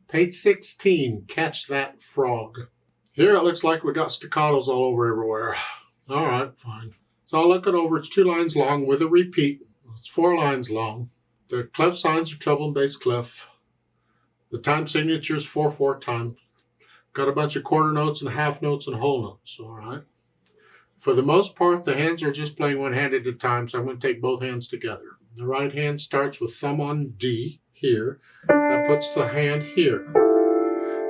Page 16, Catch That Frog. Here it looks like we got staccatos all over everywhere. All right, fine. So I'll look it over. It's 2 lines long with a repeat. It's 4 lines long. The clef signs are treble and bass clef. The time signature is 4/4 time. Got a bunch of quarter notes and half notes and whole notes, all right? For the most part, the hands are just playing one hand at a time, so I'm going to take both hands together. The right hand starts with thumb on D here. That puts the hand here.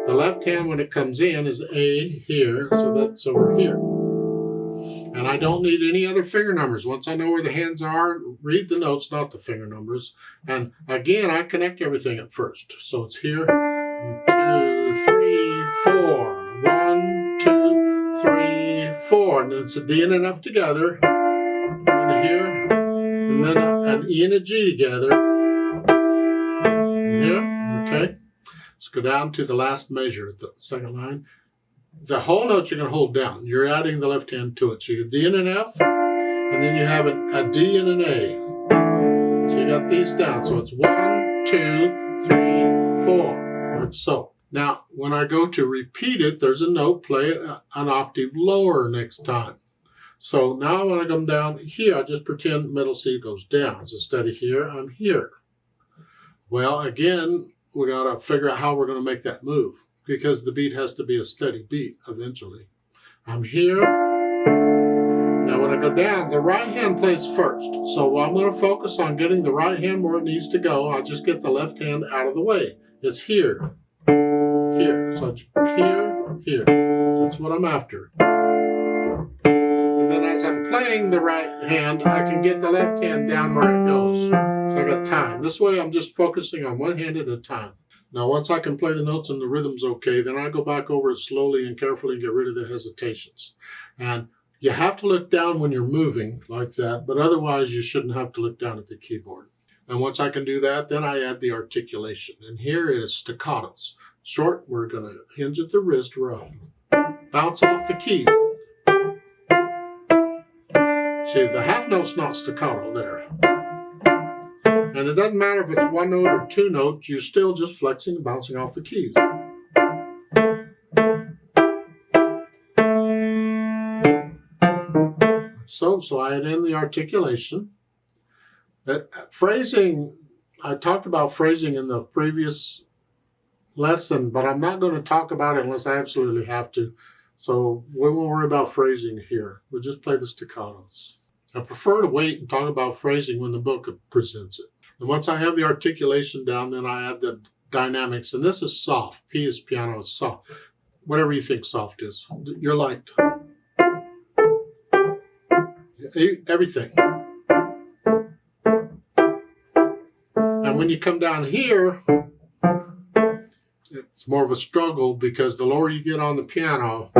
The left hand, when it comes in, is A here, so that's over here. And I don't need any other finger numbers. Once I know where the hands are, read the notes, not the finger numbers. And again, I connect everything at first. So it's here, 2, 3, 4. 1, 2, 3, 4. And it's a D and an F together. And here, and then an E and a G together. Here, okay. Let's go down to the last measure, the second line. The whole note you're going to hold down. You're adding the left hand to it. So you have a D and an F, and then you have a D and an A. So you got these down. So it's 1, 2, 3, 4. Like so. Now, when I go to repeat it, there's a note, play it an octave lower next time. So now when I come down here, I just pretend middle C goes down. So instead of here, I'm here. Well, again, we got to figure out how we're going to make that move, because the beat has to be a steady beat eventually. I'm here. Now when I go down, the right hand plays first. So I'm going to focus on getting the right hand where it needs to go. I'll just get the left hand out of the way. It's here, here. So it's here, here. That's what I'm after. And then as I'm playing the right hand, I can get the left hand down where it goes. So I got time. This way I'm just focusing on one hand at a time. Now, once I can play the notes and the rhythm's okay, then I go back over it slowly and carefully and get rid of the hesitations. And you have to look down when you're moving like that, but otherwise you shouldn't have to look down at the keyboard. And once I can do that, then I add the articulation. And here it is staccatos. Short, we're going to hinge at the wrist, row. Bounce off the key. See, the half note's not staccato there. And it doesn't matter if it's 1 note or 2 notes, you're still just flexing and bouncing off the keys. So I add in the articulation. Phrasing, I talked about phrasing in the previous lesson, but I'm not going to talk about it unless I absolutely have to. So we won't worry about phrasing here. We'll just play the staccatos. I prefer to wait and talk about phrasing when the book presents it. And once I have the articulation down, then I add the dynamics. And this is soft. P is piano, it's soft. Whatever you think soft is. You're light. Everything. And when you come down here, it's more of a struggle, because the lower you get on the piano,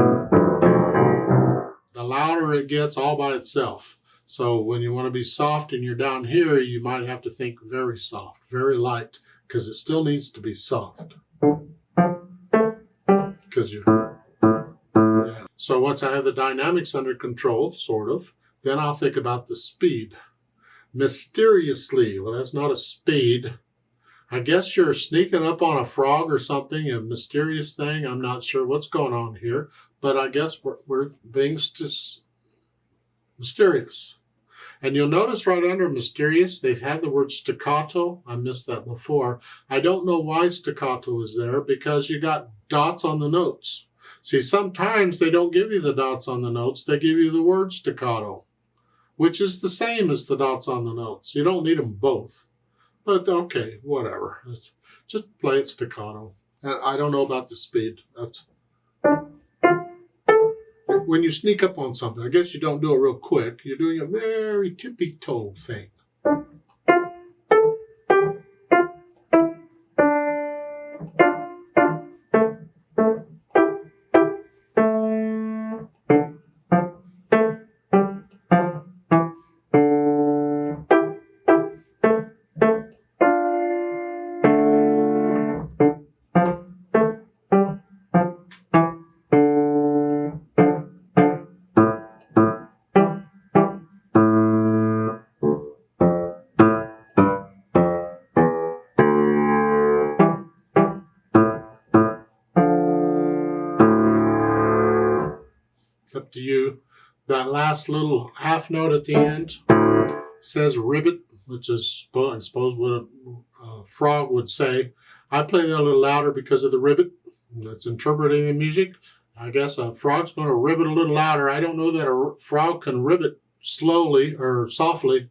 the louder it gets all by itself. So when you want to be soft and you're down here, you might have to think very soft, very light, because it still needs to be soft. Because yeah. So once I have the dynamics under control, sort of, then I'll think about the speed. Mysteriously, well, that's not a speed. I guess you're sneaking up on a frog or something, a mysterious thing. I'm not sure what's going on here, but I guess we're being mysterious. And you'll notice right under mysterious, they've had the word staccato. I missed that before. I don't know why staccato is there, because you got dots on the notes. See, sometimes they don't give you the dots on the notes. They give you the word staccato, which is the same as the dots on the notes. You don't need them both. But okay, whatever. Just play it staccato. And I don't know about the speed. That's when you sneak up on something. I guess you don't do it real quick. You're doing a very tippy-toe thing. to you. That last little half note at the end says ribbit, which is, I suppose, what a frog would say. I play that a little louder because of the ribbit that's interpreting the music. I guess a frog's going to ribbit a little louder. I don't know that a frog can ribbit slowly or softly.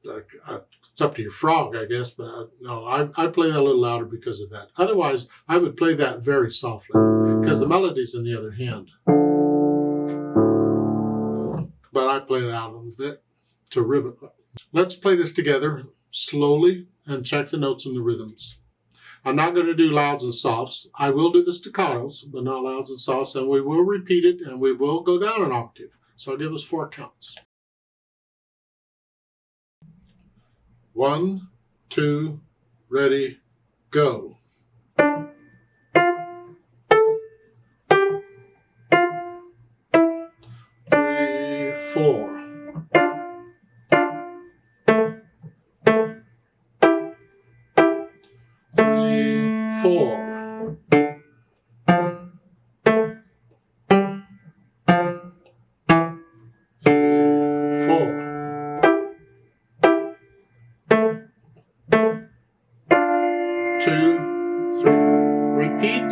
It's up to your frog, I guess, but no, I play that a little louder because of that. Otherwise, I would play that very softly because the melody's in the other hand. But I play it out a little bit to ribbit. Let's play this together slowly and check the notes and the rhythms. I'm not going to do louds and softs. I will do the staccatos, but not louds and softs, and we will repeat it, and we will go down an octave. So I'll give us 4 counts. 1, 2, ready, go. 3, 4. 3, 4. 4. 2, 3. Repeat.